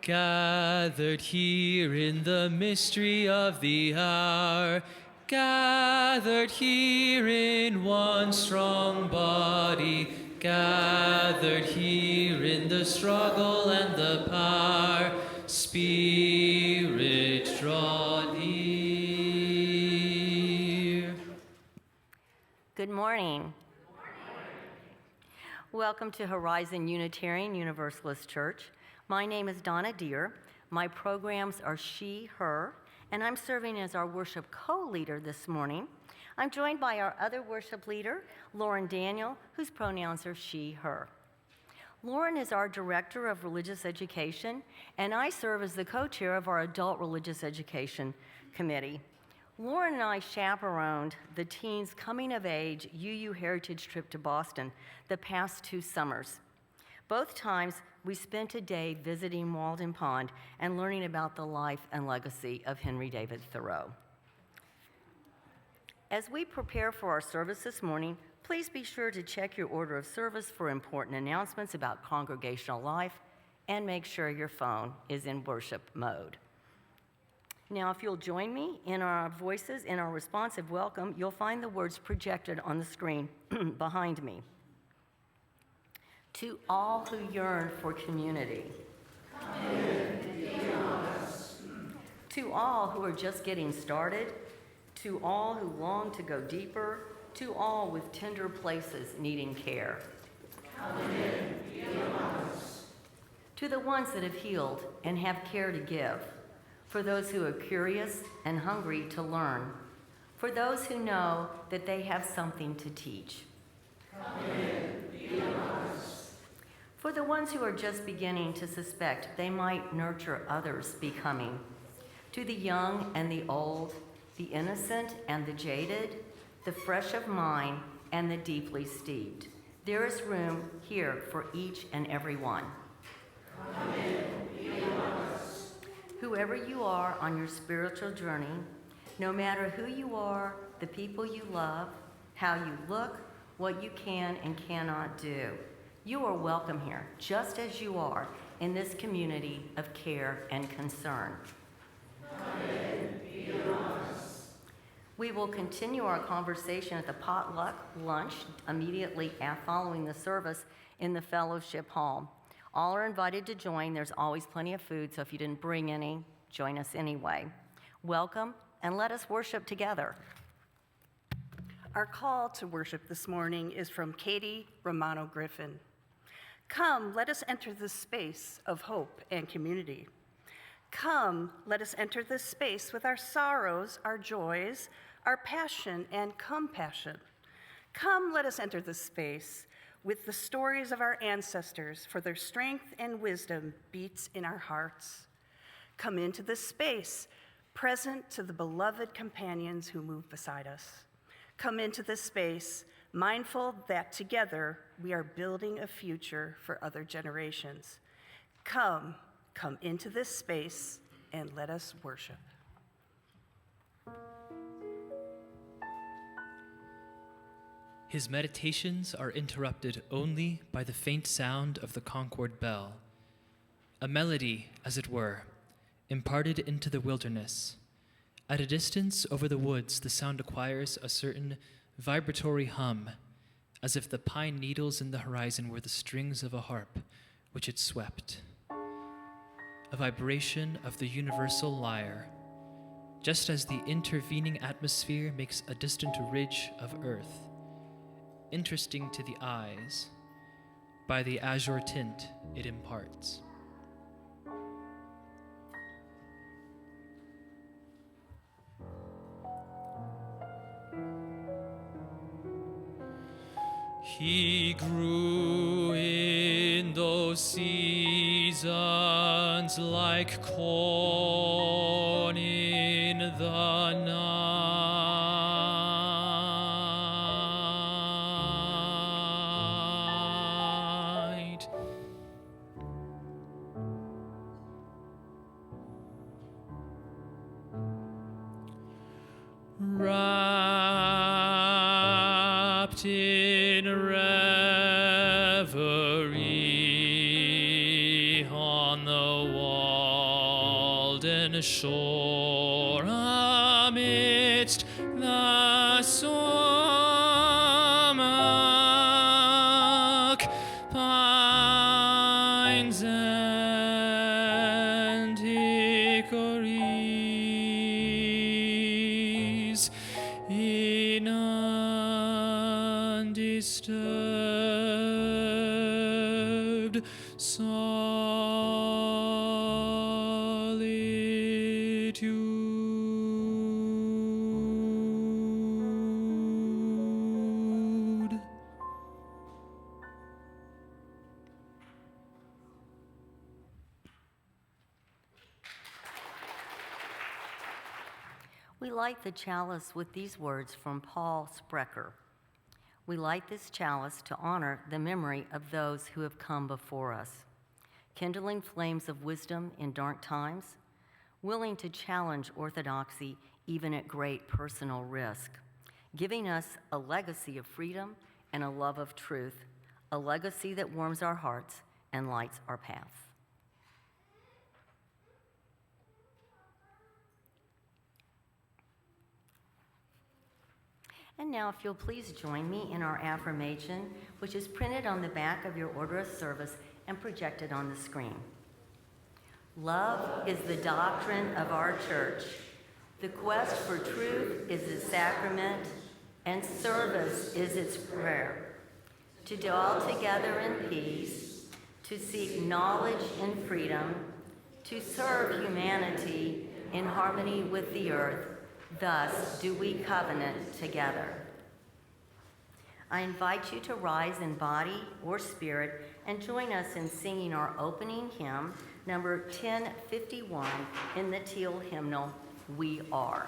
gathered here in the mystery of the hour, gathered here in one strong body, gathered here in the struggle and the power. Spirit, draw near. Good morning. Welcome to Horizon Unitarian Universalist Church. My name is Donna Dier. My programs are she, her, and I'm serving as our worship co-leader this morning. I'm joined by our other worship leader, Lauren Daniel, whose pronouns are she, her. Lauren is our Director of Religious Education, and I serve as the co-chair of our Adult Religious Education Committee. Lauren and I chaperoned the teens' coming-of-age UU Heritage trip to Boston the past 2 summers. Both times, we spent a day visiting Walden Pond and learning about the life and legacy of Henry David Thoreau. As we prepare for our service this morning, please be sure to check your order of service for important announcements about congregational life and make sure your phone is in worship mode. Now, if you'll join me in our voices in our responsive welcome, you'll find the words projected on the screen behind me. To all who yearn for community. Come in, be among us. To all who are just getting started. To all who long to go deeper. To all with tender places needing care. Come in, be among us. To the ones that have healed and have care to give. For those who are curious and hungry to learn. For those who know that they have something to teach. Come in, be among us. For the ones who are just beginning to suspect they might nurture others becoming. To the young and the old, the innocent and the jaded, the fresh of mind and the deeply steeped. There is room here for each and every one. Come in, be among us. Whoever you are on your spiritual journey, no matter who you are, the people you love, how you look, what you can and cannot do, you are welcome here, just as you are, in this community of care and concern. Come in, be among us. We will continue our conversation at the potluck lunch immediately following the service in the fellowship hall. All are invited to join. There's always plenty of food, so if you didn't bring any, join us anyway. Welcome, and let us worship together. Our call to worship this morning is from Katie Romano Griffin. Come, let us enter this space of hope and community. Come, let us enter this space with our sorrows, our joys, our passion and compassion. Come, let us enter this space with the stories of our ancestors, for their strength and wisdom beats in our hearts. Come into this space, present to the beloved companions who move beside us. Come into this space, mindful that together we are building a future for other generations. Come into this space and let us worship. His meditations are interrupted only by the faint sound of the Concord bell, a melody, as it were, imparted into the wilderness. At a distance over the woods, the sound acquires a certain vibratory hum, as if the pine needles in the horizon were the strings of a harp which it swept. A vibration of the universal lyre, just as the intervening atmosphere makes a distant ridge of earth interesting to the eyes by the azure tint it imparts. He grew in those seasons like corn in the night. Wrapped in reverie on the wall. the shore amidst the sumach, pines and hickories in undisturbed solitude. We light the chalice with these words from Paul Sprecher. We light this chalice to honor the memory of those who have come before us, kindling flames of wisdom in dark times, willing to challenge orthodoxy even at great personal risk, giving us a legacy of freedom and a love of truth, a legacy that warms our hearts and lights our paths. And now, if you'll please join me in our affirmation, which is printed on the back of your order of service and projected on the screen. Love is the doctrine of our church. The quest for truth is its sacrament, and service is its prayer. To dwell together in peace, to seek knowledge in freedom, to serve humanity in harmony with the earth, thus do we covenant together. I invite you to rise in body or spirit and join us in singing our opening hymn, number 1051, in the Teal hymnal, We Are.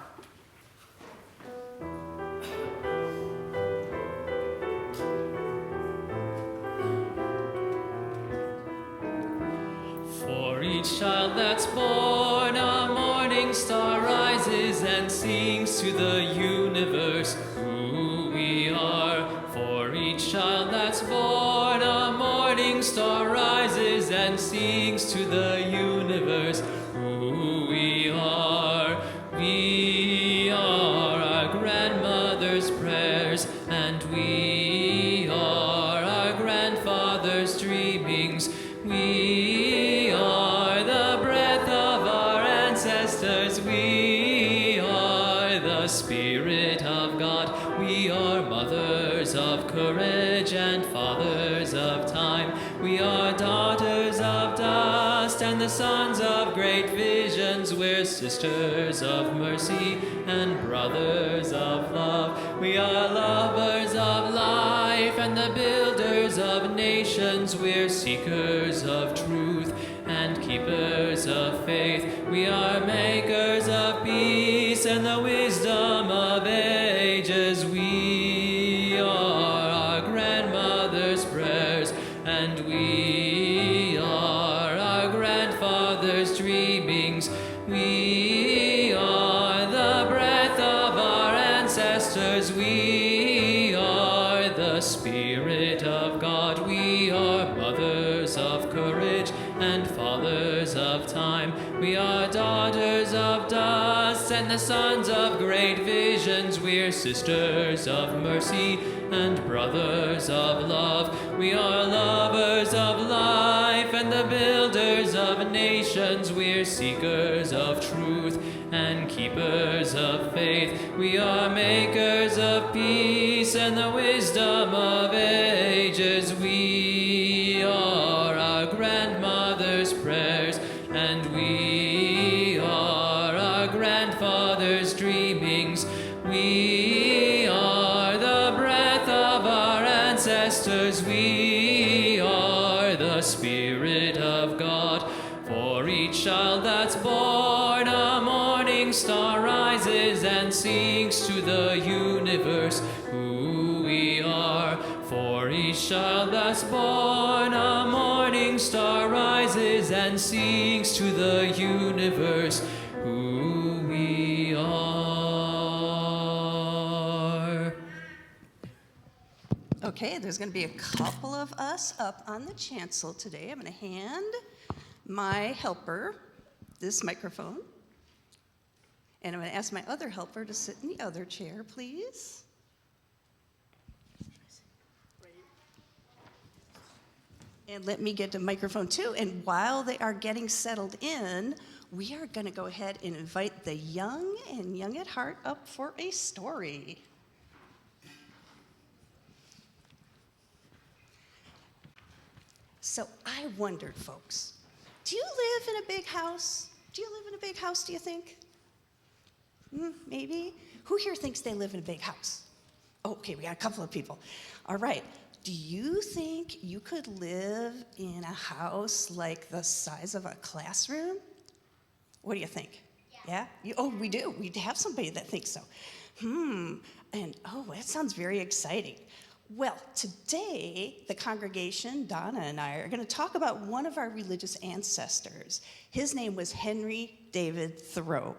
For each child that's born, a morning star rises and sings to the universe who we are. For each child that's born, a morning star rises and sings to the universe who we are. We are our grandmother's prayers, and we are our grandfather's dreamings. We are the breath of our ancestors. We are the Spirit of God. We are mothers of courage and fathers of time. We are daughters of dust and the sons of great visions. We're sisters of mercy and brothers of love. We are lovers of life and the builders of nations. We're seekers of truth and keepers of faith. We are makers of peace and the wisdom of ages. We are our grandmother's prayers, and we are our grandfather's dreamings. We are the breath of our ancestors. We are the Spirit of God. We are mothers of courage and fathers of time. We are daughters of dust and the sons of great visions. We're sisters of mercy and brothers of love. We are lovers of life and the builders of nations. We're seekers of truth and keepers of faith. We are makers of peace and the wisdom of ages. We are our grandmother's prayers, and we are our grandfather's dreamings. We are the breath of our ancestors. We are the Spirit of God. For each child that's born, a morning star rises and sings to the universe who we are. For each child that's born, a morning star rises and sings to the universe who we are. Okay, there's going to be a couple of us up on the chancel today. I'm going to hand my helper this microphone. And I'm going to ask my other helper to sit in the other chair, please. And let me get the microphone too. And while they are getting settled in, we are going to go ahead and invite the young and young at heart up for a story. So I wondered, folks, do you live in a big house? Do you live in a big house, do you think? Maybe? Who here thinks they live in a big house? Okay, we got a couple of people. All right. Do you think you could live in a house like the size of a classroom? What do you think? Yeah? We do. We have somebody that thinks so. And that sounds very exciting. Well, today, the congregation, Donna and I, are going to talk about one of our religious ancestors. His name was Henry David Thoreau,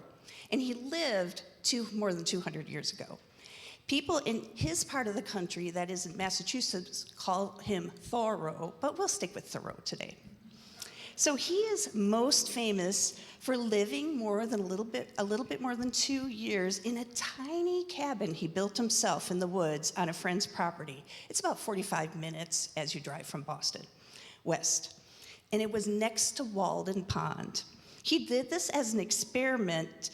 and he lived more than 200 years ago. People in his part of the country, that is in Massachusetts, call him Thoreau, but we'll stick with Thoreau today. So he is most famous for living a little bit more than 2 years in a tiny cabin he built himself in the woods on a friend's property. It's about 45 minutes as you drive from Boston west. And it was next to Walden Pond. He did this as an experiment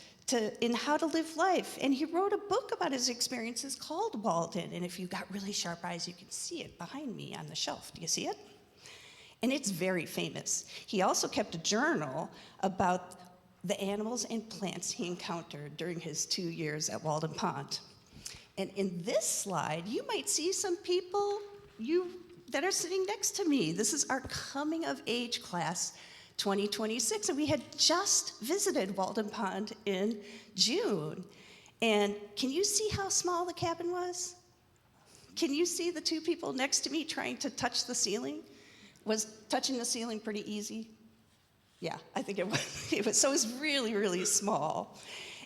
in how to live life. And he wrote a book about his experiences called Walden. And if you've got really sharp eyes, you can see it behind me on the shelf. Do you see it? And it's very famous. He also kept a journal about the animals and plants he encountered during his 2 years at Walden Pond. And in this slide, you might see some people that are sitting next to me. This is our coming of age class 2026, and we had just visited Walden Pond in June. And can you see how small the cabin was? Can you see the two people next to me trying to touch the ceiling? Was touching the ceiling pretty easy? Yeah, I think it was. So it was really, really small.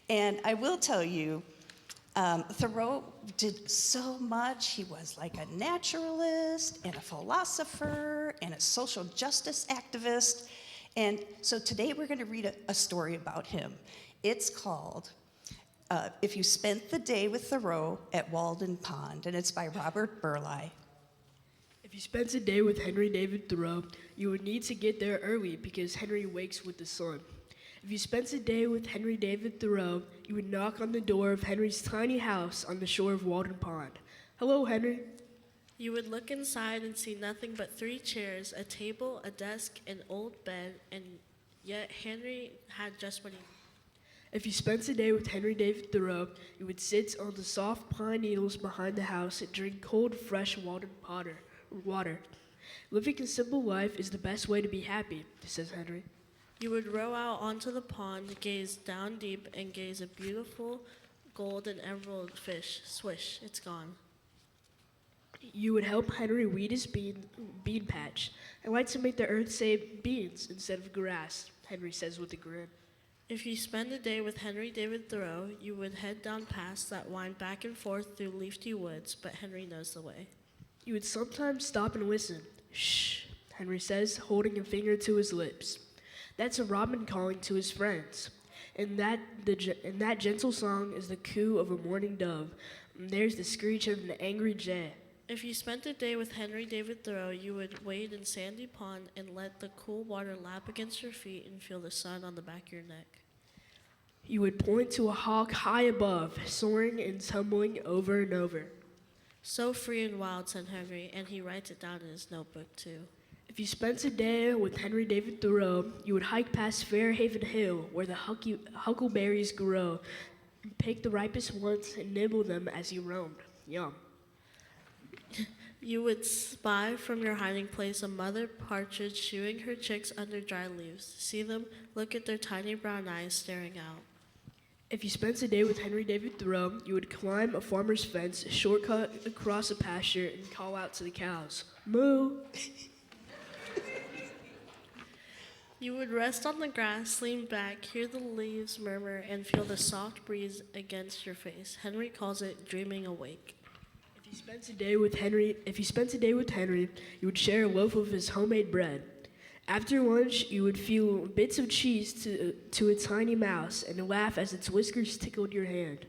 And I will tell you, Thoreau did so much. He was like a naturalist and a philosopher and a social justice activist. And so today we're going to read a story about him. It's called If You Spent the Day with Thoreau at Walden Pond, and it's by Robert Burleigh. If you spent a day with Henry David Thoreau, you would need to get there early because Henry wakes with the sun. If you spent a day with Henry David Thoreau, you would knock on the door of Henry's tiny house on the shore of Walden Pond. Hello, Henry. You would look inside and see nothing but 3 chairs, a table, a desk, an old bed, and yet Henry had just what he needed. If you spent a day with Henry David Thoreau, you would sit on the soft pine needles behind the house and drink cold, fresh Walden water. Living a simple life is the best way to be happy, says Henry. You would row out onto the pond, gaze down deep, and gaze a beautiful gold and emerald fish. Swish, it's gone. You would help Henry weed his bean patch. I like to make the earth say beans instead of grass, Henry says with a grin. If you spend a day with Henry David Thoreau, you would head down paths that wind back and forth through leafy woods, but Henry knows the way. You would sometimes stop and listen. Shh, Henry says, holding a finger to his lips. That's a robin calling to his friends. And that gentle song is the coo of a mourning dove. And there's the screech of an angry jay. If you spent a day with Henry David Thoreau, you would wade in sandy pond and let the cool water lap against your feet and feel the sun on the back of your neck. You would point to a hawk high above, soaring and tumbling over and over. So free and wild, said Henry, and he writes it down in his notebook too. If you spent a day with Henry David Thoreau, you would hike past Fairhaven Hill, where the huckleberries grow, pick the ripest ones and nibble them as you roamed. Yum. You would spy from your hiding place a mother partridge shooing her chicks under dry leaves. See them, look at their tiny brown eyes staring out. If you spent a day with Henry David Thoreau, you would climb a farmer's fence, shortcut across a pasture, and call out to the cows, moo! You would rest on the grass, lean back, hear the leaves murmur, and feel the soft breeze against your face. Henry calls it dreaming awake. If you spent a day with Henry, you would share a loaf of his homemade bread. After lunch, you would feel bits of cheese to a tiny mouse and laugh as its whiskers tickled your hand.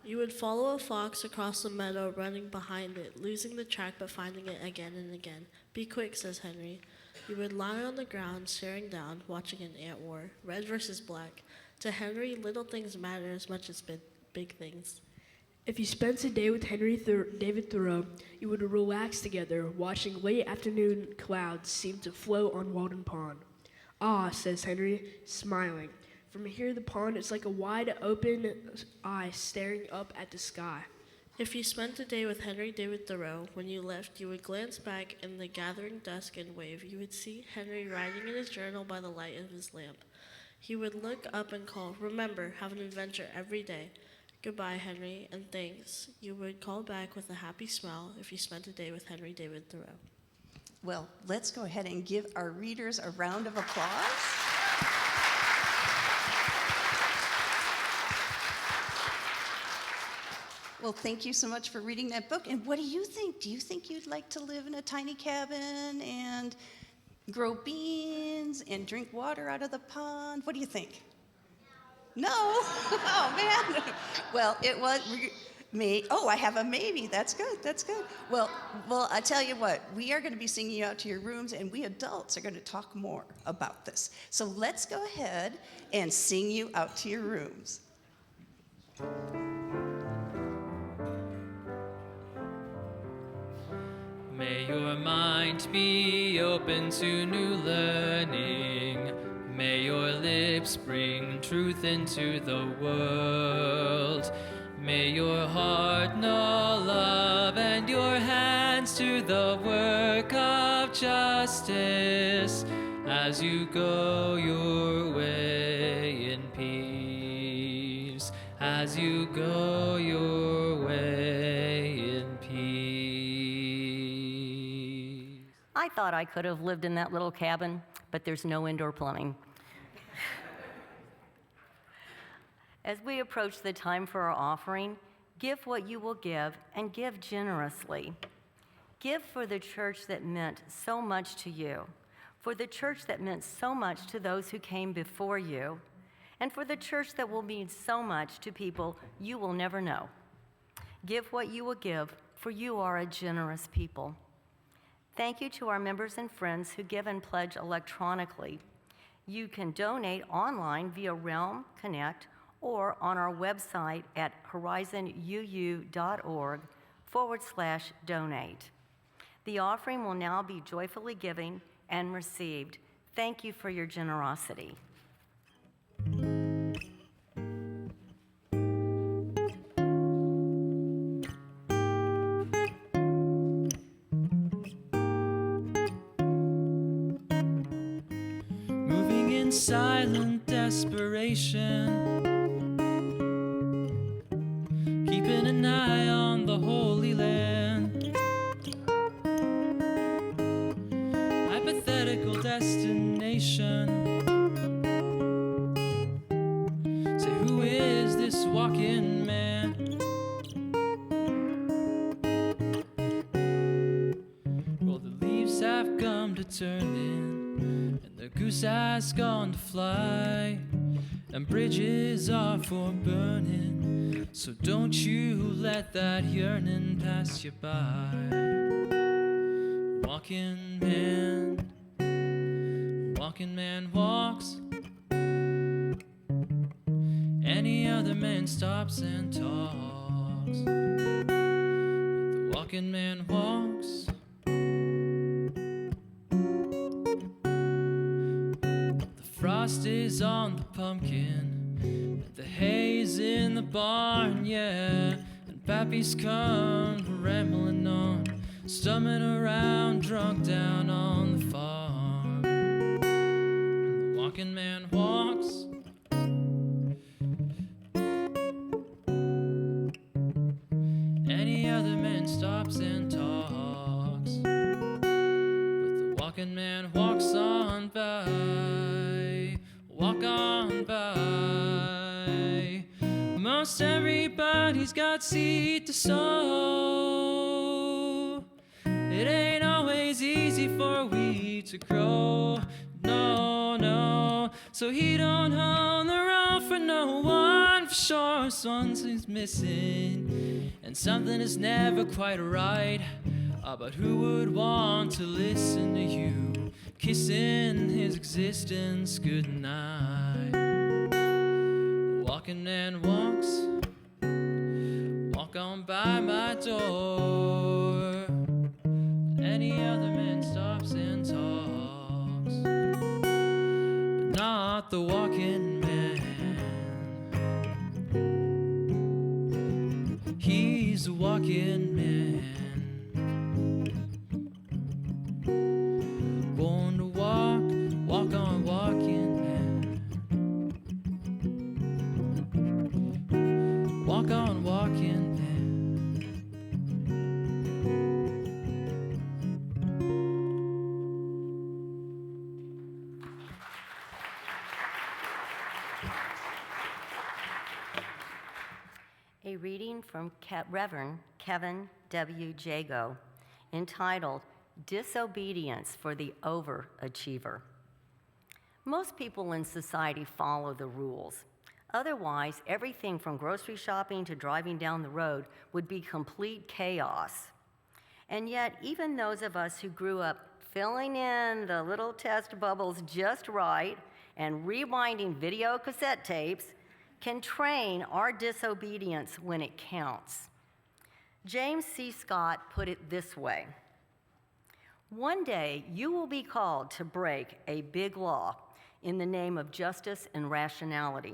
You would follow a fox across the meadow, running behind it, losing the track but finding it again and again. Be quick, says Henry. You would lie on the ground, staring down, watching an ant war, red versus black. To Henry, little things matter as much as big things. If you spent a day with David Thoreau, you would relax together, watching late afternoon clouds seem to float on Walden Pond. Ah, says Henry, smiling. From here, the pond is like a wide open eye staring up at the sky. If you spent a day with Henry David Thoreau, when you left, you would glance back in the gathering dusk and wave. You would see Henry writing in his journal by the light of his lamp. He would look up and call, "Remember, have an adventure every day." Goodbye, Henry, and thanks. You would call back with a happy smile if you spent a day with Henry David Thoreau. Well, let's go ahead and give our readers a round of applause. Well, thank you so much for reading that book. And what do you think? Do you think you'd like to live in a tiny cabin and grow beans and drink water out of the pond? What do you think? No? Oh, man. Well, it was me. Oh, I have a maybe. That's good. That's good. Well, I tell you what, we are going to be singing you out to your rooms, and we adults are going to talk more about this. So let's go ahead and sing you out to your rooms. May your mind be open to new learning. May your lips bring truth into the world. May your heart know love and your hands to the work of justice as you go your way in peace. As you go your way in peace. I thought I could have lived in that little cabin, but there's no indoor plumbing. As we approach the time for our offering, give what you will give and give generously. Give for the church that meant so much to you, for the church that meant so much to those who came before you, and for the church that will mean so much to people you will never know. Give what you will give, for you are a generous people. Thank you to our members and friends who give and pledge electronically. You can donate online via Realm Connect or on our website at horizonuu.org/donate. The offering will now be joyfully given and received. Thank you for your generosity. Moving in silent desperation, keeping an eye on the Holy Land. Hypothetical destination. Say, who is this walking man? Well, the leaves have come to turn in, and the goose has gone to fly, and bridges are for burning. So don't you let that yearning pass you by. Walking man walks. Any other man stops and talks. But the walking man walks. The frost is on the pumpkin, the hay's in the barn, yeah. And Pappy's come rambling on, stumming around, drunk down on the farm. And the walking man walks. Any other man stops and talks, but the walking man walks on by. Walk on by. Most everybody's got seed to sow. It ain't always easy easy for we to grow. No, no. So he don't hold the road for no one, for sure. Something's missing, and something is never quite right. But who would want to listen to you kissing his existence goodnight? Walking and walks, walk on by my door. Any other man stops and talks, but not the walking man. He's a walking man, born to walk, walk on walking man. Walk on walking man. A reading from Reverend Kevin W. Jagoe, entitled Disobedience for the Overachiever. Most people in society follow the rules. Otherwise, everything from grocery shopping to driving down the road would be complete chaos. And yet, even those of us who grew up filling in the little test bubbles just right and rewinding video cassette tapes can train our disobedience when it counts. James C. Scott put it this way: one day you will be called to break a big law in the name of justice and rationality.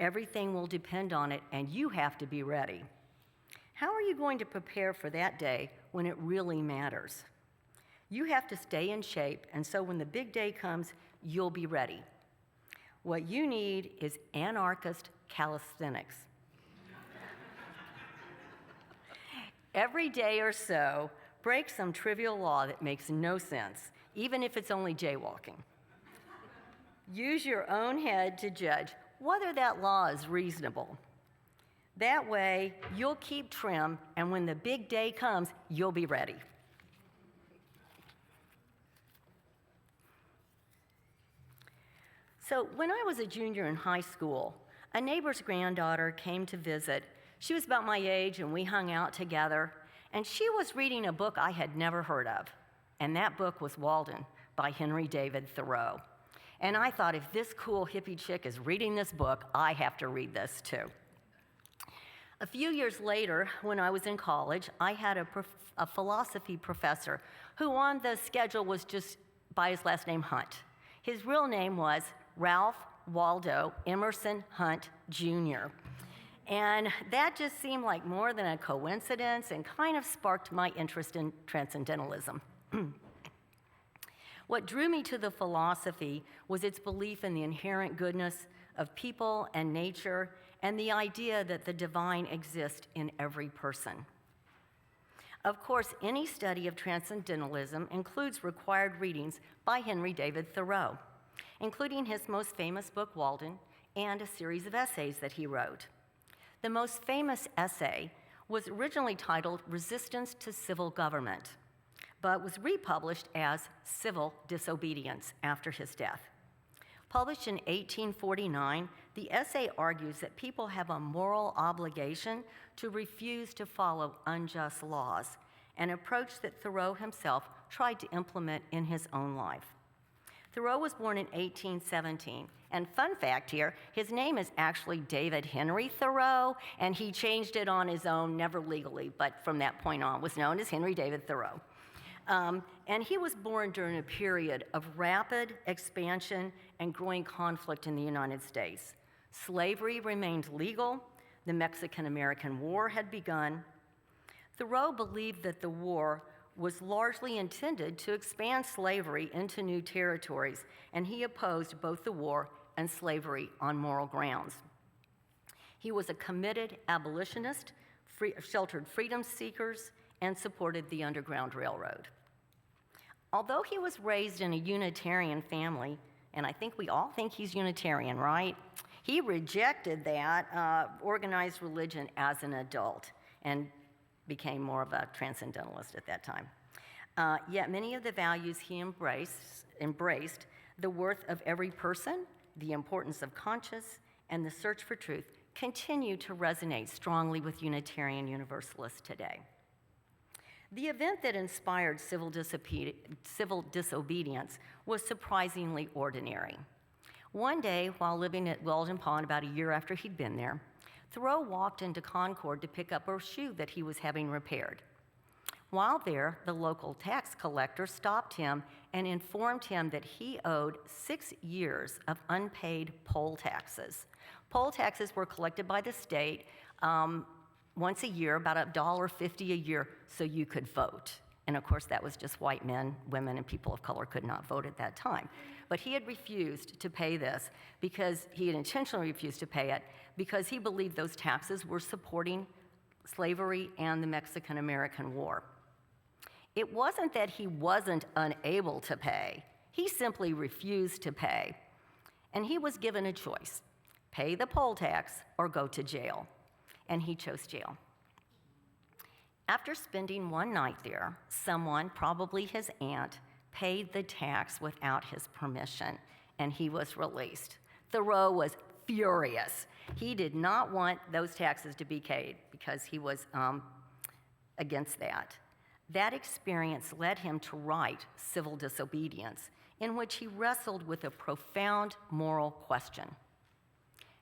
Everything will depend on it, and you have to be ready. How are you going to prepare for that day when it really matters? You have to stay in shape, and so when the big day comes, you'll be ready. What you need is anarchist calisthenics. Every day or so, break some trivial law that makes no sense, even if it's only jaywalking. Use your own head to judge whether that law is reasonable. That way, you'll keep trim, and when the big day comes, you'll be ready. So when I was a junior in high school, a neighbor's granddaughter came to visit. She was about my age, and we hung out together, and she was reading a book I had never heard of, and that book was Walden by Henry David Thoreau. And I thought, if this cool hippie chick is reading this book, I have to read this too. A few years later, when I was in college, I had a philosophy professor who on the schedule was just by his last name Hunt. His real name was Ralph Waldo Emerson Hunt, Jr. And that just seemed like more than a coincidence and kind of sparked my interest in transcendentalism. What drew me to the philosophy was its belief in the inherent goodness of people and nature and the idea that the divine exists in every person. Of course, any study of transcendentalism includes required readings by Henry David Thoreau, including his most famous book, Walden, and a series of essays that he wrote. The most famous essay was originally titled Resistance to Civil Government, but was republished as Civil Disobedience after his death. Published in 1849, the essay argues that people have a moral obligation to refuse to follow unjust laws, an approach that Thoreau himself tried to implement in his own life. Thoreau was born in 1817, and fun fact here, his name is actually David Henry Thoreau, and he changed it on his own, never legally, but from that point on was known as Henry David Thoreau. And he was born during a period of rapid expansion and growing conflict in the United States. Slavery remained legal. The Mexican-American War had begun. Thoreau believed that the war was largely intended to expand slavery into new territories, and he opposed both the war and slavery on moral grounds. He was a committed abolitionist, sheltered freedom seekers, and supported the Underground Railroad. Although he was raised in a Unitarian family, and I think we all think he's Unitarian, right? He rejected that organized religion as an adult and became more of a transcendentalist at that time. Yet many of the values he embraced, the worth of every person, the importance of conscience, and the search for truth, continue to resonate strongly with Unitarian Universalists today. The event that inspired civil disobedience was surprisingly ordinary. One day, while living at Walden Pond about a year after he'd been there, Thoreau walked into Concord to pick up a shoe that he was having repaired. While there, the local tax collector stopped him and informed him that he owed 6 years of unpaid poll taxes. Poll taxes were collected by the state once a year, about $1.50 a year, so you could vote. And of course, that was just white men, women, and people of color could not vote at that time. But he had refused to pay this because he had intentionally refused to pay it because he believed those taxes were supporting slavery and the Mexican-American War. It wasn't that he wasn't unable to pay. He simply refused to pay. And he was given a choice: pay the poll tax or go to jail. And he chose jail. After spending one night there, someone, probably his aunt, paid the tax without his permission, and he was released. Thoreau was furious. He did not want those taxes to be paid because he was against that. That experience led him to write Civil Disobedience, in which he wrestled with a profound moral question.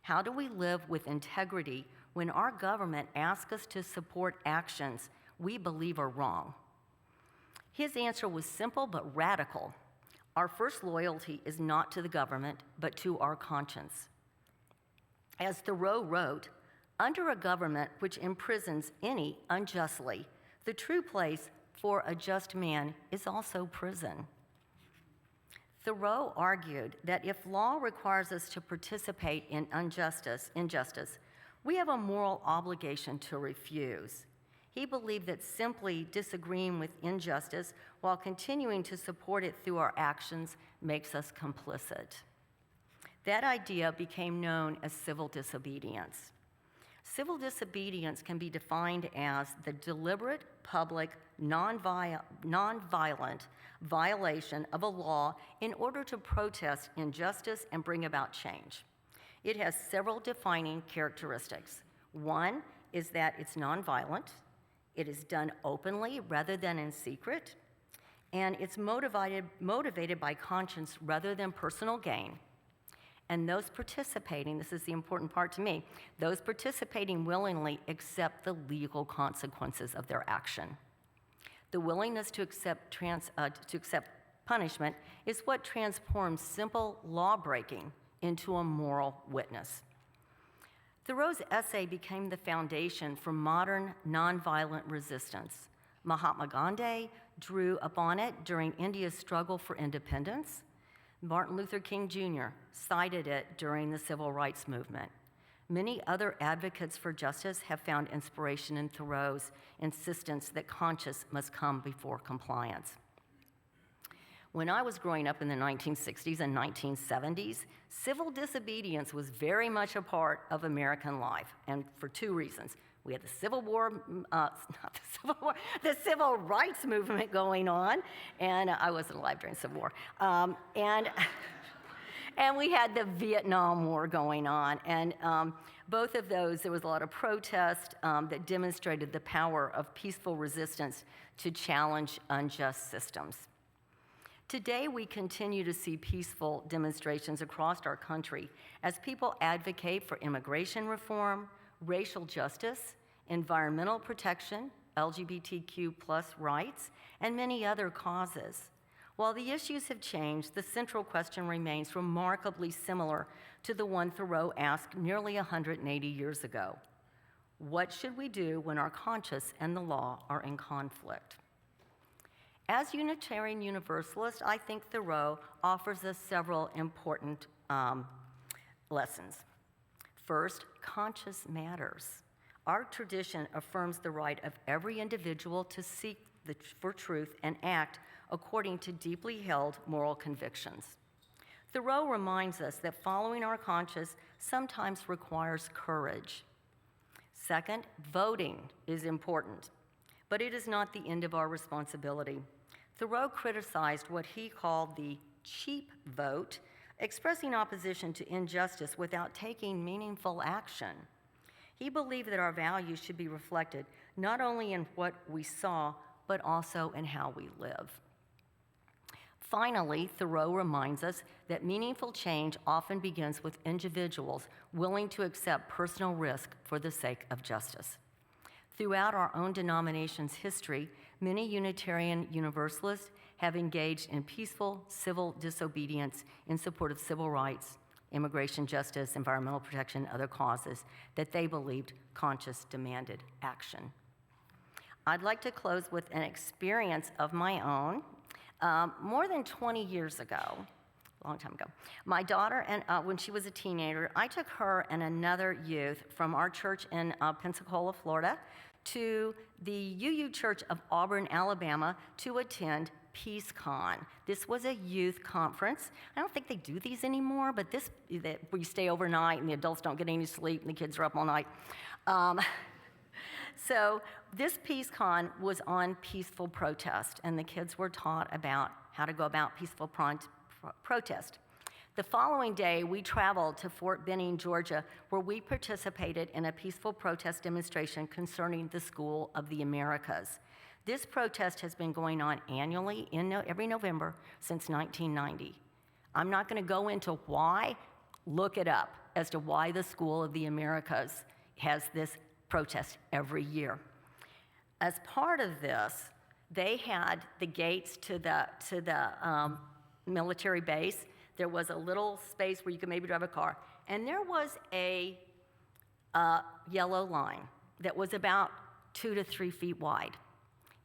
How do we live with integrity when our government asks us to support actions we believe are wrong? His answer was simple but radical. Our first loyalty is not to the government, but to our conscience. As Thoreau wrote, under a government which imprisons any unjustly, the true place for a just man is also prison. Thoreau argued that if law requires us to participate in injustice, we have a moral obligation to refuse. He believed that simply disagreeing with injustice while continuing to support it through our actions makes us complicit. That idea became known as civil disobedience. Civil disobedience can be defined as the deliberate, public, nonviolent violation of a law in order to protest injustice and bring about change. It has several defining characteristics. One is that it's nonviolent, it is done openly rather than in secret, and it's motivated by conscience rather than personal gain. And those participating, this is the important part to me, those participating willingly accept the legal consequences of their action. The willingness to accept punishment is what transforms simple law-breaking into a moral witness. Thoreau's essay became the foundation for modern nonviolent resistance. Mahatma Gandhi drew upon it during India's struggle for independence. Martin Luther King Jr. cited it during the Civil Rights Movement. Many other advocates for justice have found inspiration in Thoreau's insistence that conscience must come before compliance. When I was growing up in the 1960s and 1970s, civil disobedience was very much a part of American life, and for two reasons. We had the the Civil Rights Movement going on, and I wasn't alive during the Civil War. And we had the Vietnam War going on, and both of those, there was a lot of protest that demonstrated the power of peaceful resistance to challenge unjust systems. Today, we continue to see peaceful demonstrations across our country as people advocate for immigration reform, racial justice, environmental protection, LGBTQ+ rights, and many other causes. While the issues have changed, the central question remains remarkably similar to the one Thoreau asked nearly 180 years ago. What should we do when our conscience and the law are in conflict? As Unitarian Universalists, I think Thoreau offers us several important lessons. First, conscience matters. Our tradition affirms the right of every individual to seek for truth and act according to deeply held moral convictions. Thoreau reminds us that following our conscience sometimes requires courage. Second, voting is important, but it is not the end of our responsibility. Thoreau criticized what he called the cheap vote, expressing opposition to injustice without taking meaningful action. He believed that our values should be reflected not only in what we saw, but also in how we live. Finally, Thoreau reminds us that meaningful change often begins with individuals willing to accept personal risk for the sake of justice. Throughout our own denomination's history, many Unitarian Universalists have engaged in peaceful civil disobedience in support of civil rights, immigration justice, environmental protection, and other causes that they believed conscience demanded action. I'd like to close with an experience of my own. More than 20 years ago, a long time ago, my daughter, and when she was a teenager, I took her and another youth from our church in Pensacola, Florida, to the UU Church of Auburn, Alabama, to attend PeaceCon. This was a youth conference. I don't think they do these anymore, but where you stay overnight and the adults don't get any sleep and the kids are up all night. So this PeaceCon was on peaceful protest, and the kids were taught about how to go about peaceful protest. The following day, we traveled to Fort Benning, Georgia, where we participated in a peaceful protest demonstration concerning the School of the Americas. This protest has been going on annually every November since 1990. I'm not going to go into why. Look it up as to why the School of the Americas has this protest every year. As part of this, they had the gates to the military base. There was a little space where you could maybe drive a car, and there was a yellow line that was about 2 to 3 feet wide.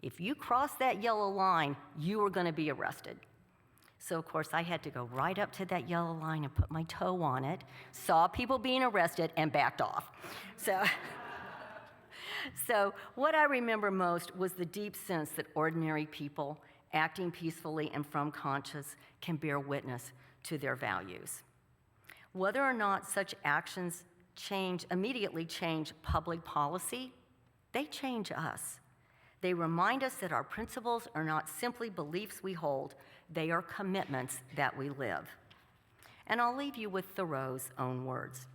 If you crossed that yellow line, you were going to be arrested. So, of course, I had to go right up to that yellow line and put my toe on it, saw people being arrested, and backed off. So what I remember most was the deep sense that ordinary people acting peacefully and from conscience can bear witness to their values. Whether or not such actions immediately change public policy, they change us. They remind us that our principles are not simply beliefs we hold, they are commitments that we live. And I'll leave you with Thoreau's own words.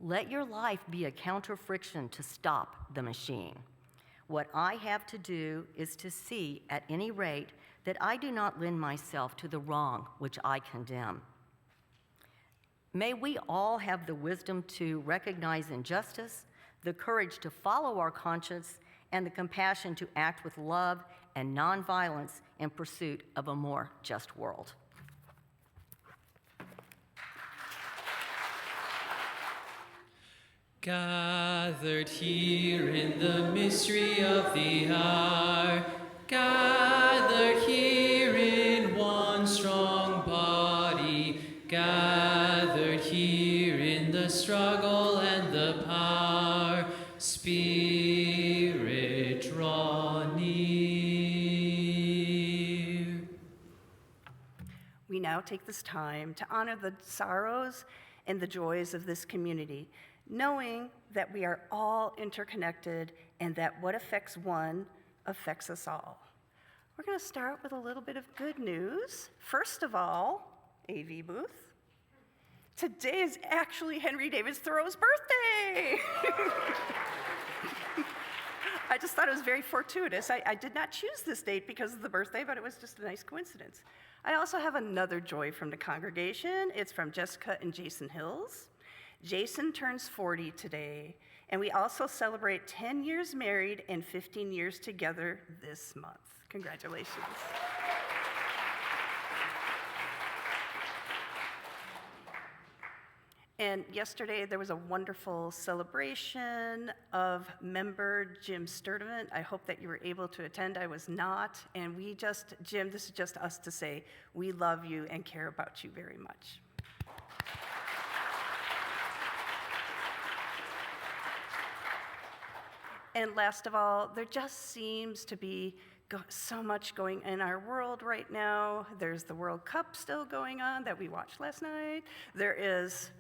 Let your life be a counter-friction to stop the machine. What I have to do is to see, at any rate, that I do not lend myself to the wrong which I condemn. May we all have the wisdom to recognize injustice, the courage to follow our conscience, and the compassion to act with love and nonviolence in pursuit of a more just world. Gathered here in the mystery of the hour, gathered here in one strong body, gathered here in the struggle and the power, Spirit, draw near. We now take this time to honor the sorrows and the joys of this community, knowing that we are all interconnected and that what affects one affects us all. We're going to start with a little bit of good news. First of all, AV booth. Today is actually Henry David Thoreau's birthday. I just thought it was very fortuitous. I did not choose this date because of the birthday, but it was just a nice coincidence. I also have another joy from the congregation. It's from Jessica and Jason Hills. Jason turns 40 today, and we also celebrate 10 years married and 15 years together this month. Congratulations. And yesterday there was a wonderful celebration of member Jim Sturdivant. I hope that you were able to attend. I was not, and Jim, this is just us to say we love you and care about you very much. And last of all, there just seems to be so much going in our world right now. There's the World Cup still going on that we watched last night. There is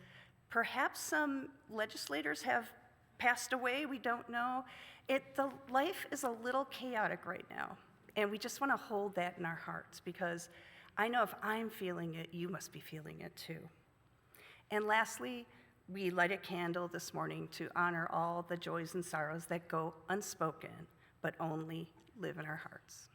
perhaps some legislators have passed away, we don't know. The life is a little chaotic right now. And we just want to hold that in our hearts, because I know if I'm feeling it, you must be feeling it too. And lastly, we light a candle this morning to honor all the joys and sorrows that go unspoken, but only live in our hearts.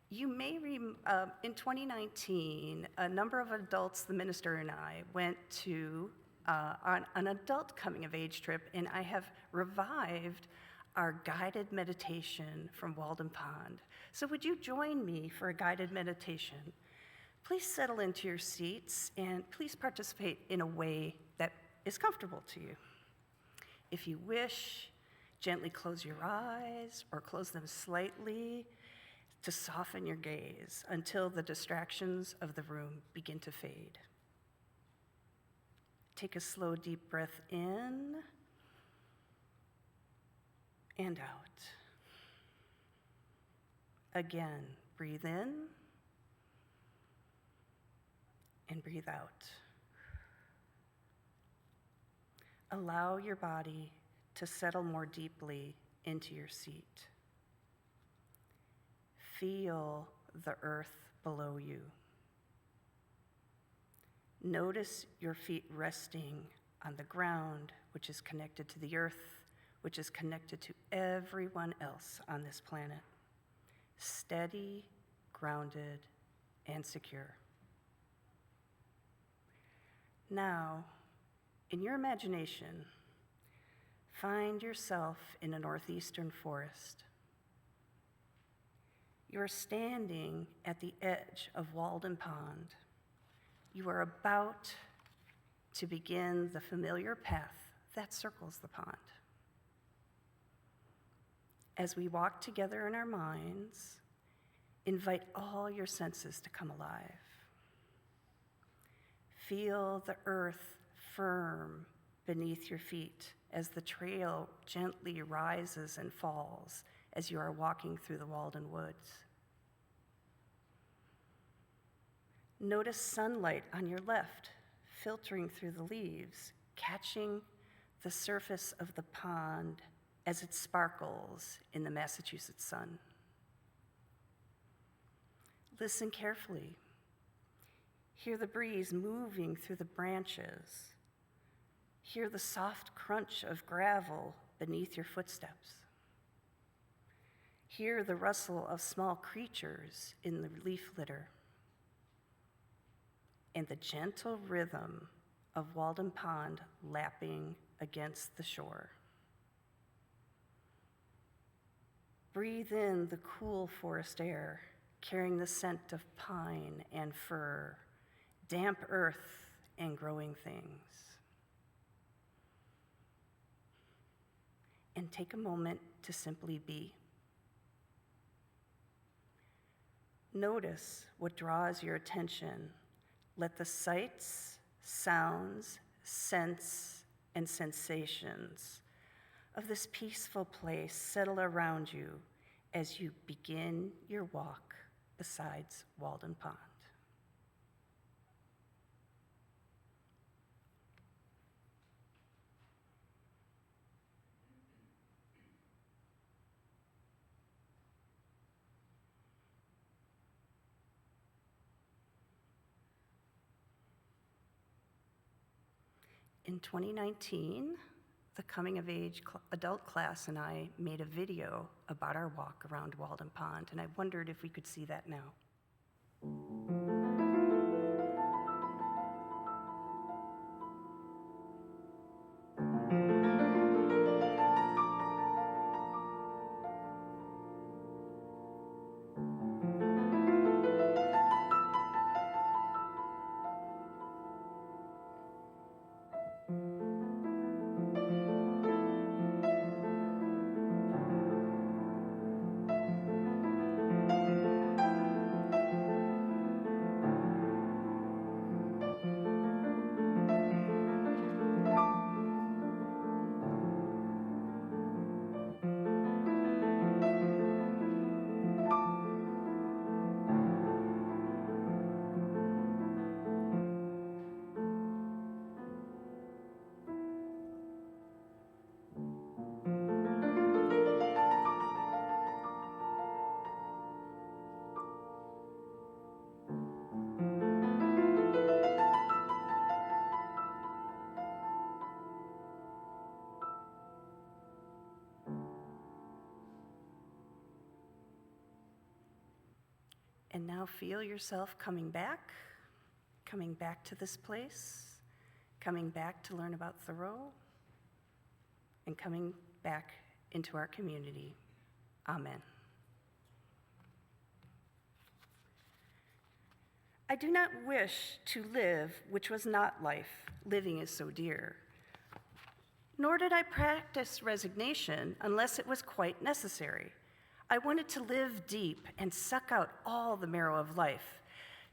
You may in 2019, a number of adults, the minister and I, went to on an adult coming-of-age trip, and I have revived our guided meditation from Walden Pond. So would you join me for a guided meditation? Please settle into your seats, and please participate in a way that is comfortable to you. If you wish, gently close your eyes or close them slightly to soften your gaze until the distractions of the room begin to fade. Take a slow, deep breath in and out. Again, breathe in and breathe out. Allow your body to settle more deeply into your seat. Feel the earth below you. Notice your feet resting on the ground, which is connected to the earth, which is connected to everyone else on this planet. Steady, grounded, and secure. Now, in your imagination, find yourself in a northeastern forest. You are standing at the edge of Walden Pond. You are about to begin the familiar path that circles the pond. As we walk together in our minds, invite all your senses to come alive. Feel the earth firm beneath your feet as the trail gently rises and falls as you are walking through the Walden woods. Notice sunlight on your left filtering through the leaves, catching the surface of the pond as it sparkles in the Massachusetts sun. Listen carefully. Hear the breeze moving through the branches. Hear the soft crunch of gravel beneath your footsteps. Hear the rustle of small creatures in the leaf litter. And the gentle rhythm of Walden Pond lapping against the shore. Breathe in the cool forest air, carrying the scent of pine and fir, damp earth and growing things. And take a moment to simply be. Notice what draws your attention. Let the sights, sounds, scents, and sensations of this peaceful place settle around you as you begin your walk beside Walden Pond. In 2019, the coming of age adult class and I made a video about our walk around Walden Pond, and I wondered if we could see that now. And now feel yourself coming back to this place, coming back to learn about Thoreau, and coming back into our community. Amen. I do not wish to live which was not life, living is so dear. Nor did I practice resignation unless it was quite necessary. I wanted to live deep and suck out all the marrow of life,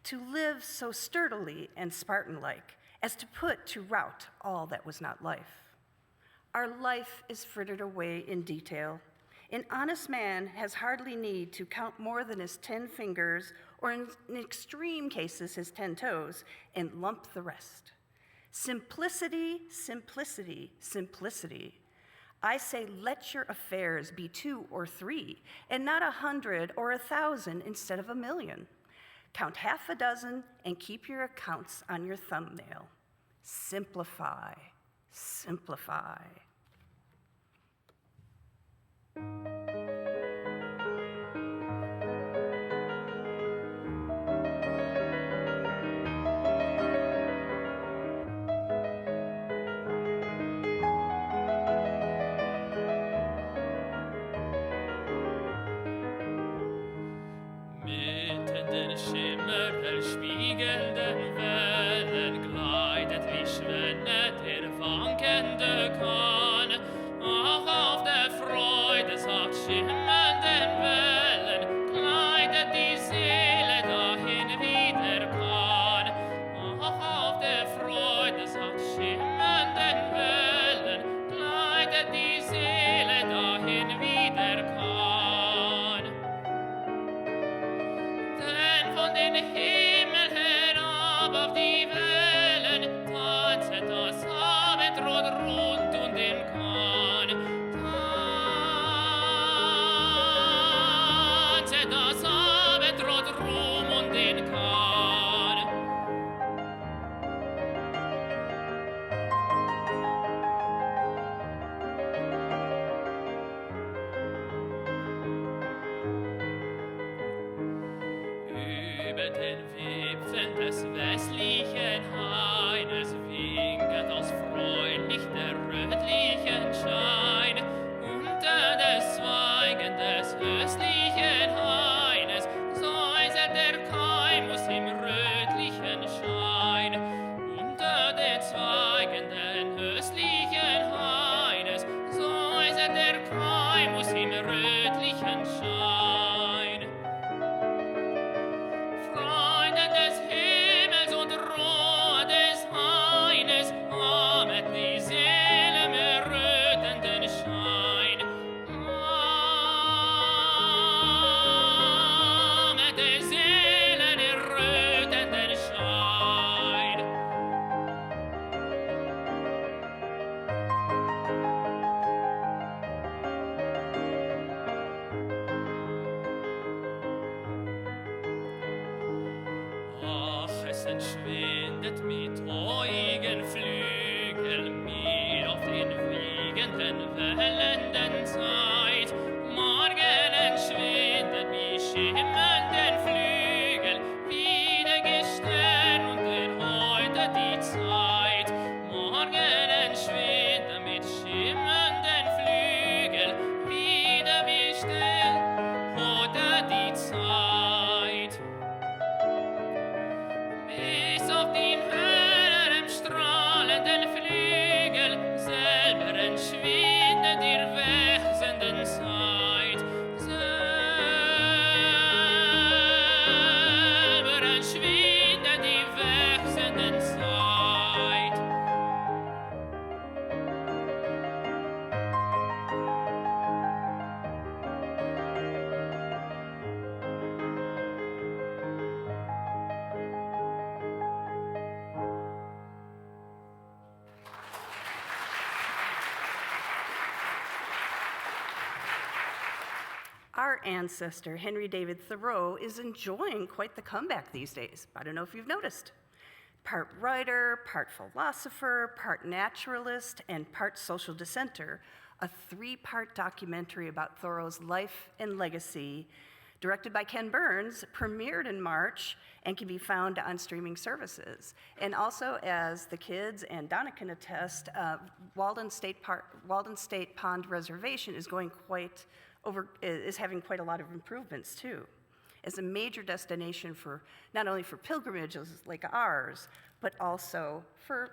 to live so sturdily and Spartan-like as to put to rout all that was not life. Our life is frittered away in detail. An honest man has hardly need to count more than his 10 fingers, or in extreme cases his 10 toes, and lump the rest. Simplicity, simplicity, simplicity. I say let your affairs be 2 or 3, and not 100 or 1,000 instead of 1,000,000. Count half a dozen and keep your accounts on your thumbnail. Simplify, simplify. Schimmer der spiegelnden Wellen gleitet wie Schwelle der wankende Kahn. Auch auf der Freude sagt schimmernden Wellen gleitet die Seele dahin wieder kann. Auch auf der Freude sagt schimmernden Wellen gleitet die Seele dahin wieder kann. Denn von den Himmel herab auf die Wellen tanzet das Abendrot rund um den Kahn. Tanzet das Abendrot rum um den Kahn. Über den Wipfeln des westlichen Haines winkt aus freundlich der rötlichen Schein. Unter des Zweigen des östlichen Haines säuselt der Kaimus im rötlichen Schein. Unter den Zweigen des östlichen Haines säuselt der Kaimus im rötlichen Schein. Freunde des Himmels und Ruhe des Haines, ahmet die Seele im rötenden Schein. Ahmet die Seele im rötenden Schein. Ach, es entschwindet mit ruhigen Flügeln mir auf den wiegenden wellenden Zeit. Morgen entschwindet wie schimmernden Flügel, wieder Gestern und in heute die Zeit. Morgen entschwindet mit schimmernden Flügel, wieder wie Stern oder die Zeit. Bis auf den höheren strahlenden Flügel selber entschwindet die wechselnden Zeit. Selber entschwindet die wechselnden Zeit. Our ancestor, Henry David Thoreau, is enjoying quite the comeback these days. I don't know if you've noticed. Part writer, part philosopher, part naturalist, and part social dissenter, a 3-part documentary about Thoreau's life and legacy directed by Ken Burns, premiered in March and can be found on streaming services. And also, as the kids and Donna can attest, Walden State Pond Reservation is having quite a lot of improvements too, as a major destination for not only for pilgrimages like ours, but also for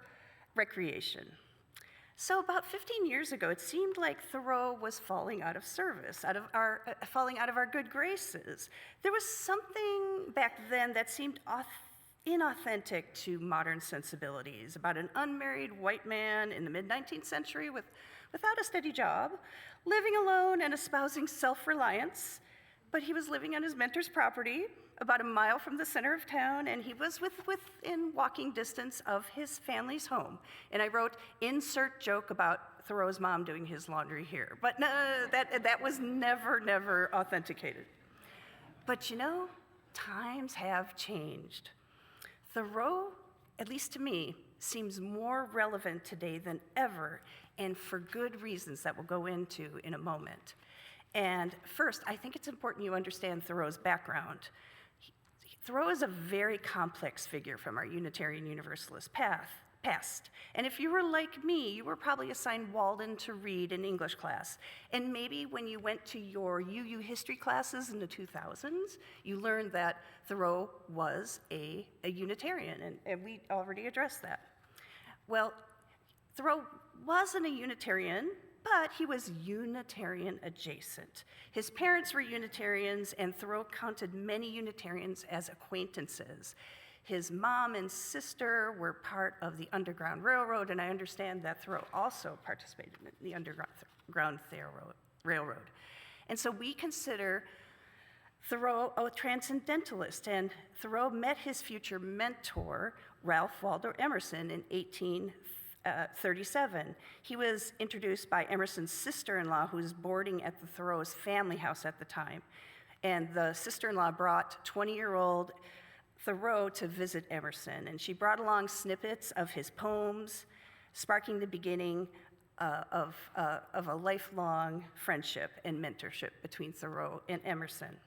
recreation. So about 15 years ago, it seemed like Thoreau was falling out of service, falling out of our good graces. There was something back then that seemed inauthentic to modern sensibilities about an unmarried white man in the mid-19th century without a steady job, living alone and espousing self-reliance, but he was living on his mentor's property about a mile from the center of town, and he was within walking distance of his family's home. And I wrote, insert joke about Thoreau's mom doing his laundry here. But no, that was never authenticated. But you know, times have changed. Thoreau, at least to me, seems more relevant today than ever, and for good reasons that we'll go into in a moment. And first, I think it's important you understand Thoreau's background. Thoreau is a very complex figure from our Unitarian Universalist past. And if you were like me, you were probably assigned Walden to read in English class. And maybe when you went to your UU history classes in the 2000s, you learned that Thoreau was a Unitarian, and we already addressed that. Well, Thoreau wasn't a Unitarian, but he was Unitarian adjacent. His parents were Unitarians, and Thoreau counted many Unitarians as acquaintances. His mom and sister were part of the Underground Railroad, and I understand that Thoreau also participated in the Underground Railroad. And so we consider Thoreau a transcendentalist, and Thoreau met his future mentor, Ralph Waldo Emerson, in 1837. He was introduced by Emerson's sister-in-law, who was boarding at the Thoreau's family house at the time. And the sister-in-law brought 20-year-old Thoreau to visit Emerson, and she brought along snippets of his poems, sparking the beginning of a lifelong friendship and mentorship between Thoreau and Emerson.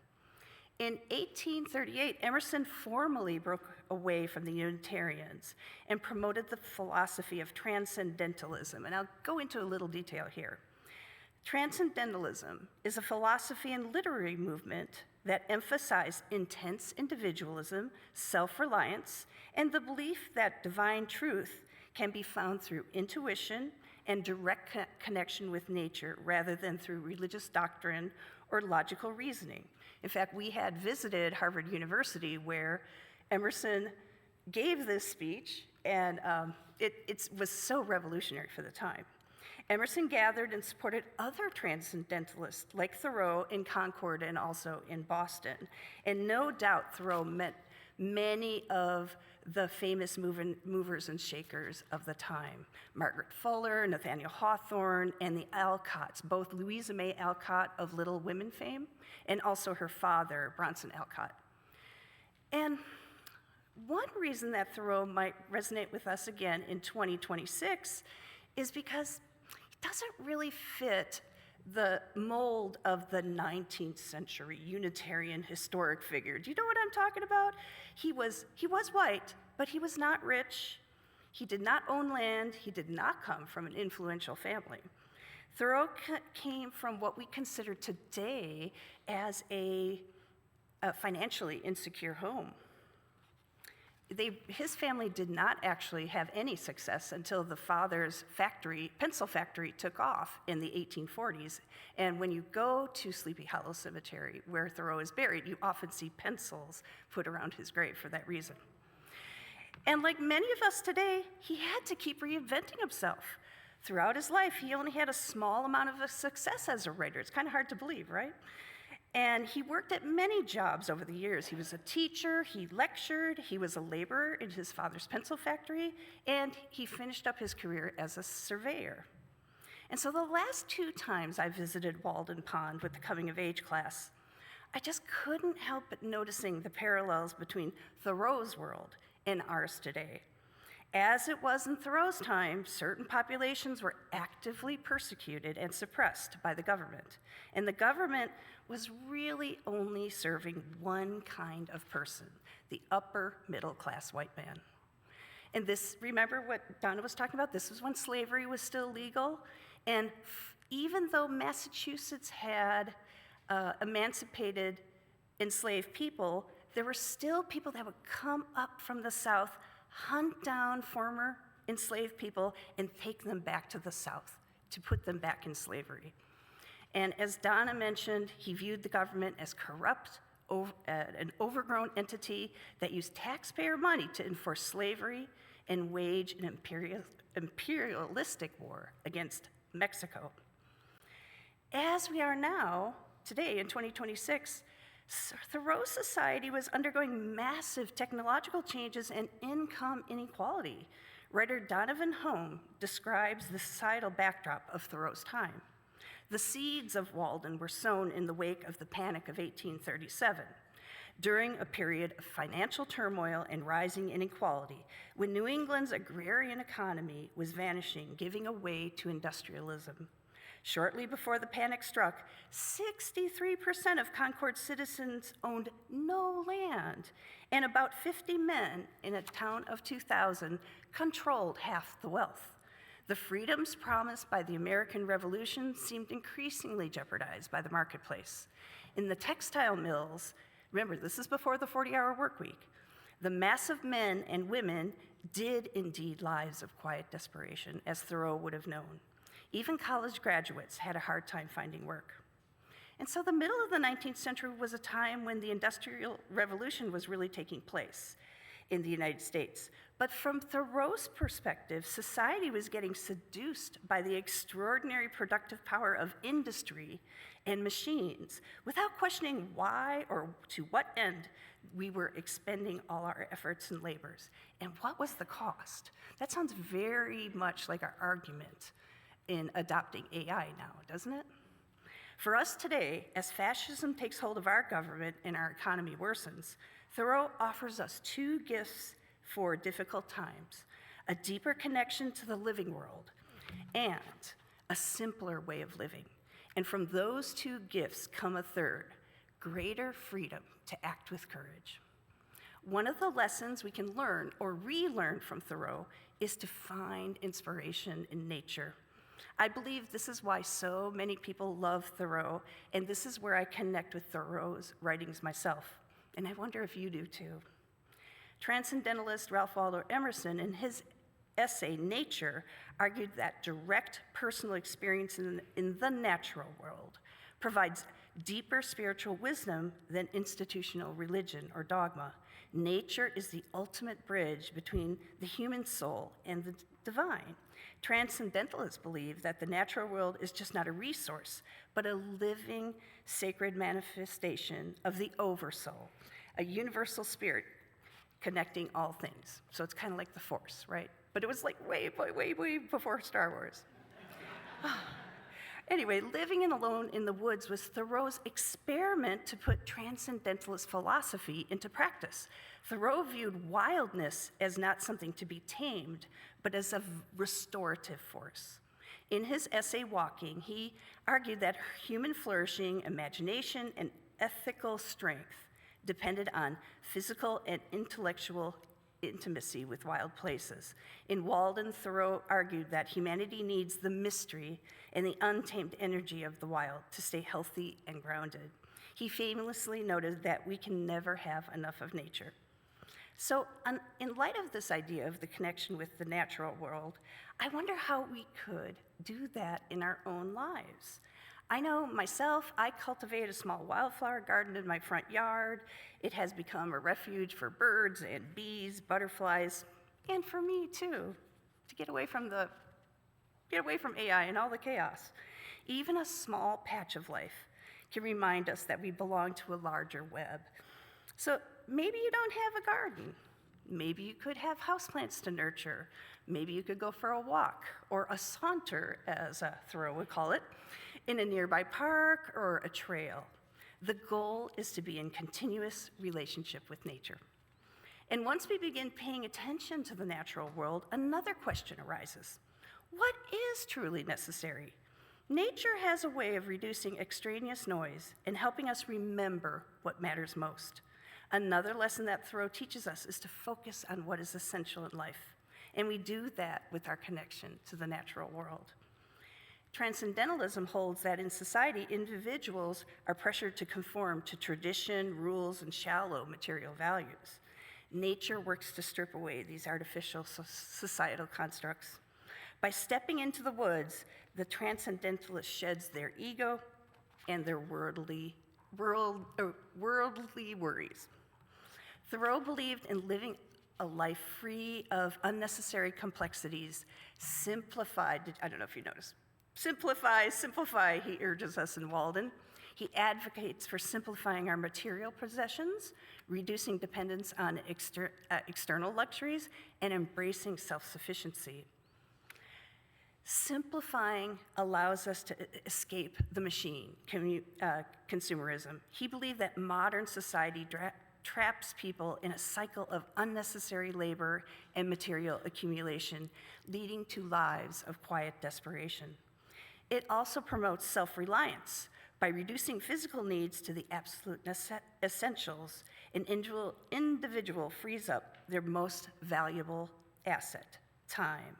In 1838, Emerson formally broke away from the Unitarians and promoted the philosophy of transcendentalism, and I'll go into a little detail here. Transcendentalism is a philosophy and literary movement that emphasize intense individualism, self-reliance, and the belief that divine truth can be found through intuition and direct connection with nature rather than through religious doctrine or logical reasoning. In fact, we had visited Harvard University where Emerson gave this speech, and it was so revolutionary for the time. Emerson gathered and supported other transcendentalists like Thoreau in Concord and also in Boston. And no doubt Thoreau met many of the famous movers and shakers of the time. Margaret Fuller, Nathaniel Hawthorne, and the Alcotts, both Louisa May Alcott of Little Women fame, and also her father, Bronson Alcott. And one reason that Thoreau might resonate with us again in 2026 is because it doesn't really fit the mold of the 19th century Unitarian historic figure. Do you know what I'm talking about? He was white, but he was not rich. He did not own land. He did not come from an influential family. Thoreau came from what we consider today as a financially insecure home. His family did not actually have any success until the father's pencil factory took off in the 1840s. And when you go to Sleepy Hollow Cemetery, where Thoreau is buried, you often see pencils put around his grave for that reason. And like many of us today, he had to keep reinventing himself. Throughout his life, he only had a small amount of success as a writer. It's kind of hard to believe, right? And he worked at many jobs over the years. He was a teacher, he lectured, he was a laborer in his father's pencil factory, and he finished up his career as a surveyor. And so the last 2 times I visited Walden Pond with the coming of age class, I just couldn't help but noticing the parallels between Thoreau's world and ours today. As it was in Thoreau's time, certain populations were actively persecuted and suppressed by the government. And the government was really only serving one kind of person, the upper middle class white man. And this, remember what Donna was talking about? This was when slavery was still legal. And even though Massachusetts had emancipated enslaved people, there were still people that would come up from the South, hunt down former enslaved people, and take them back to the South to put them back in slavery. And as Donna mentioned, he viewed the government as corrupt, an overgrown entity that used taxpayer money to enforce slavery and wage an imperialistic war against Mexico. As we are now, today in 2026, Thoreau's society was undergoing massive technological changes and income inequality. Writer Donovan Home describes the societal backdrop of Thoreau's time. The seeds of Walden were sown in the wake of the Panic of 1837, during a period of financial turmoil and rising inequality, when New England's agrarian economy was vanishing, giving way to industrialism. Shortly before the panic struck, 63% of Concord's citizens owned no land, and about 50 men in a town of 2,000 controlled half the wealth. The freedoms promised by the American Revolution seemed increasingly jeopardized by the marketplace. In the textile mills, remember, this is before the 40-hour work week, the mass of men and women did indeed lives of quiet desperation, as Thoreau would have known. Even college graduates had a hard time finding work. And so the middle of the 19th century was a time when the Industrial Revolution was really taking place in the United States. But from Thoreau's perspective, society was getting seduced by the extraordinary productive power of industry and machines, without questioning why or to what end we were expending all our efforts and labors. And what was the cost? That sounds very much like our argument in adopting AI now, doesn't it? For us today, as fascism takes hold of our government and our economy worsens, Thoreau offers us two gifts for difficult times: a deeper connection to the living world and a simpler way of living. And from those two gifts come a third: greater freedom to act with courage. One of the lessons we can learn or relearn from Thoreau is to find inspiration in nature. I believe this is why so many people love Thoreau, and this is where I connect with Thoreau's writings myself. And I wonder if you do too. Transcendentalist Ralph Waldo Emerson, in his essay, Nature, argued that direct personal experience in the natural world provides deeper spiritual wisdom than institutional religion or dogma. Nature is the ultimate bridge between the human soul and the divine. Transcendentalists believe that the natural world is just not a resource, but a living, sacred manifestation of the oversoul, a universal spirit connecting all things. So it's kind of like the Force, right? But it was like way before Star Wars. Anyway, living alone in the woods was Thoreau's experiment to put transcendentalist philosophy into practice. Thoreau viewed wildness as not something to be tamed, but as a restorative force. In his essay, Walking, he argued that human flourishing, imagination, and ethical strength depended on physical and intellectual intimacy with wild places. In Walden, Thoreau argued that humanity needs the mystery and the untamed energy of the wild to stay healthy and grounded. He famously noted that we can never have enough of nature. So, in light of this idea of the connection with the natural world, I wonder how we could do that in our own lives. I know myself, I cultivate a small wildflower garden in my front yard. It has become a refuge for birds and bees, butterflies, and for me too, to get away from AI and all the chaos. Even a small patch of life can remind us that we belong to a larger web. So maybe you don't have a garden. Maybe you could have houseplants to nurture. Maybe you could go for a walk or a saunter, as Thoreau would call it, in a nearby park or a trail. The goal is to be in continuous relationship with nature. And once we begin paying attention to the natural world, another question arises. What is truly necessary? Nature has a way of reducing extraneous noise and helping us remember what matters most. Another lesson that Thoreau teaches us is to focus on what is essential in life. And we do that with our connection to the natural world. Transcendentalism holds that in society, individuals are pressured to conform to tradition, rules, and shallow material values. Nature works to strip away these artificial societal constructs. By stepping into the woods, the transcendentalist sheds their ego and their worldly worries. Thoreau believed in living a life free of unnecessary complexities, simplified, I don't know if you noticed, simplify, he urges us in Walden. He advocates for simplifying our material possessions, reducing dependence on external luxuries, and embracing self-sufficiency. Simplifying allows us to escape the machine, consumerism. He believed that modern society traps people in a cycle of unnecessary labor and material accumulation, leading to lives of quiet desperation. It also promotes self-reliance. By reducing physical needs to the absolute essentials, an individual frees up their most valuable asset, time.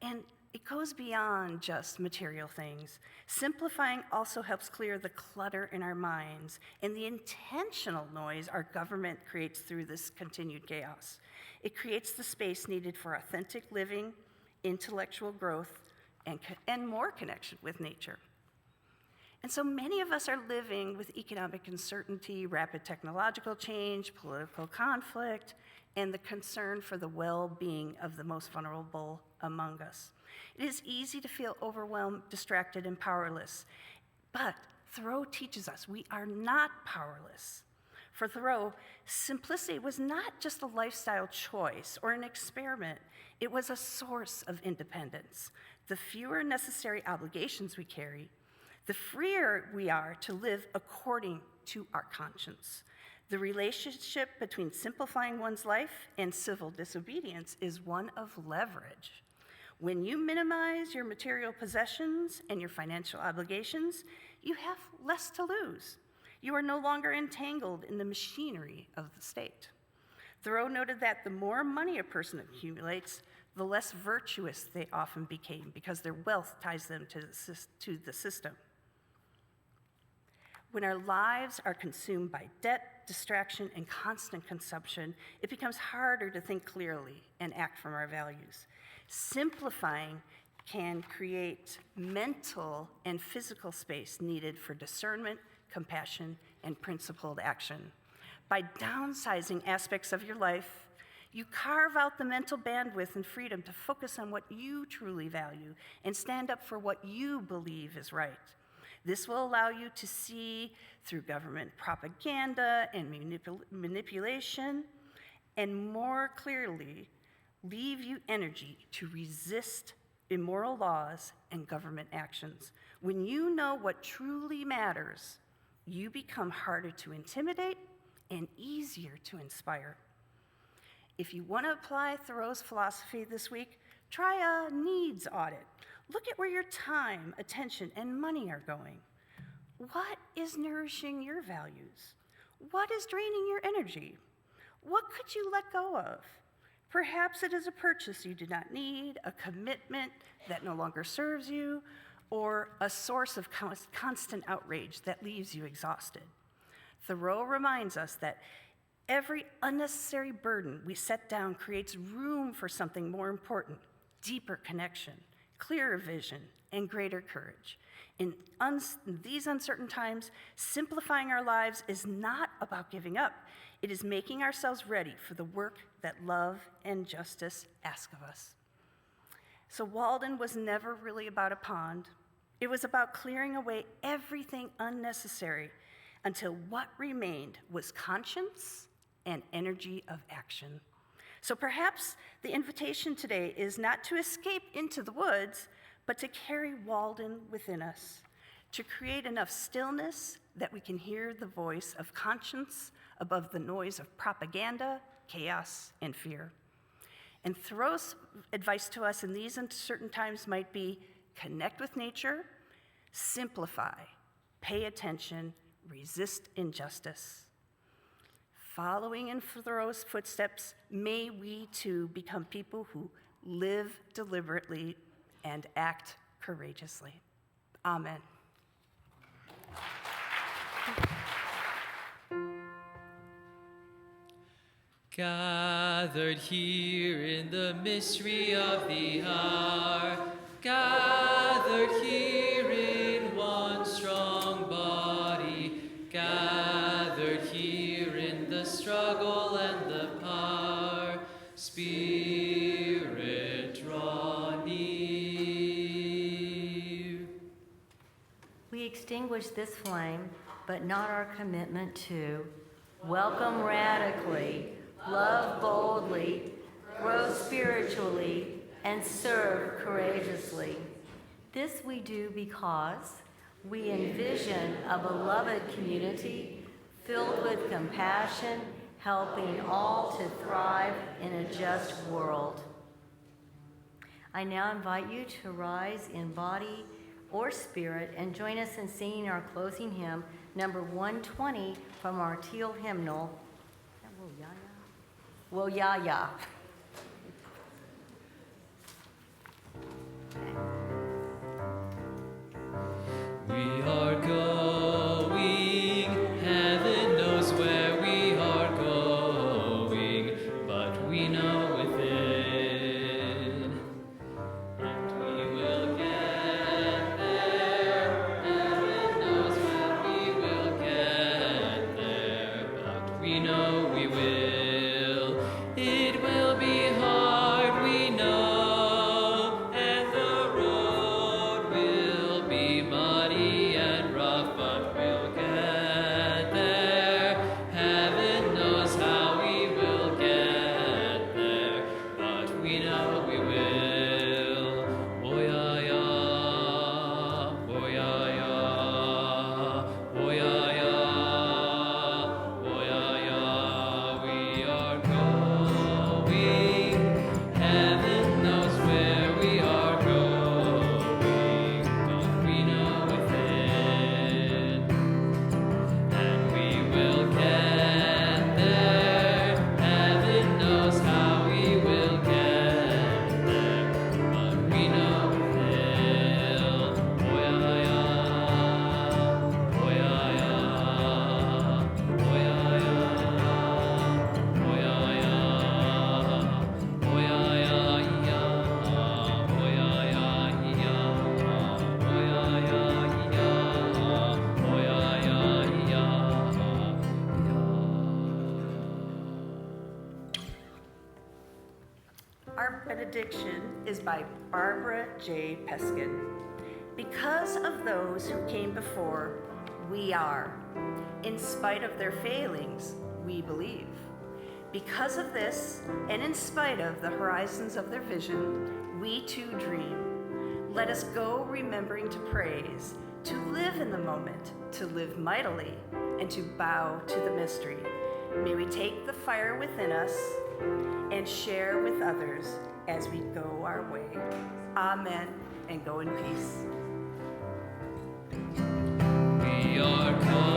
And it goes beyond just material things. Simplifying also helps clear the clutter in our minds and the intentional noise our government creates through this continued chaos. It creates the space needed for authentic living, intellectual growth, and more connection with nature. And so many of us are living with economic uncertainty, rapid technological change, political conflict, and the concern for the well-being of the most vulnerable among us. It is easy to feel overwhelmed, distracted, and powerless. But Thoreau teaches us we are not powerless. For Thoreau, simplicity was not just a lifestyle choice or an experiment. It was a source of independence. The fewer necessary obligations we carry, the freer we are to live according to our conscience. The relationship between simplifying one's life and civil disobedience is one of leverage. When you minimize your material possessions and your financial obligations, you have less to lose. You are no longer entangled in the machinery of the state. Thoreau noted that the more money a person accumulates, the less virtuous they often became because their wealth ties them to the system. When our lives are consumed by debt, distraction, and constant consumption, it becomes harder to think clearly and act from our values. Simplifying can create mental and physical space needed for discernment, compassion, and principled action. By downsizing aspects of your life, you carve out the mental bandwidth and freedom to focus on what you truly value and stand up for what you believe is right. This will allow you to see through government propaganda and manipulation, and more clearly, leave you energy to resist immoral laws and government actions. When you know what truly matters, you become harder to intimidate and easier to inspire. If you want to apply Thoreau's philosophy this week, try a needs audit. Look at where your time, attention, and money are going. What is nourishing your values? What is draining your energy? What could you let go of? Perhaps it is a purchase you do not need, a commitment that no longer serves you, or a source of constant outrage that leaves you exhausted. Thoreau reminds us that every unnecessary burden we set down creates room for something more important, deeper connection, clearer vision, and greater courage. In these uncertain times, simplifying our lives is not about giving up. It is making ourselves ready for the work that love and justice ask of us. So Walden was never really about a pond. It was about clearing away everything unnecessary until what remained was conscience and energy of action. So perhaps the invitation today is not to escape into the woods, but to carry Walden within us, to create enough stillness that we can hear the voice of conscience above the noise of propaganda, chaos, and fear. And Thoreau's advice to us in these uncertain times might be connect with nature, simplify, pay attention, resist injustice. Following in Thoreau's footsteps, may we too become people who live deliberately and act courageously. Amen. Gathered here in the mystery of the hour, gathered here in one strong body, gathered here in the struggle and the power, Spirit, draw near. We extinguish this flame, but not our commitment to welcome radically, love boldly, grow spiritually, and serve courageously. This we do because we envision a beloved community filled with compassion, helping all to thrive in a just world. I now invite you to rise in body or spirit and join us in singing our closing hymn, number 120 from our teal hymnal, Woyaya. We are going, heaven knows where we are going, but we know within, and we will get there. Heaven knows when we will get there, but we know we will. It will be hard, we know, and the road will be muddy and rough, but we'll get there. Heaven knows how we will get there, but we know we will. Woyaya, woyaya, woyaya, woyaya. We are going. Heaven knows where we are going, but we know within, and we will get there. Heaven knows how we will get there, but we know we will. Woyaya, woyaya, woyaya, woyaya, woyaya, Our benediction is by Barbara J. Peskin. Because of those who came before, we are. In spite of their failings, we believe. Because of this, and in spite of the horizons of their vision, we too dream. Let us go remembering to praise, to live in the moment, to live mightily, and to bow to the mystery. May we take the fire within us and share with others as we go our way. Amen, and go in peace. we are called.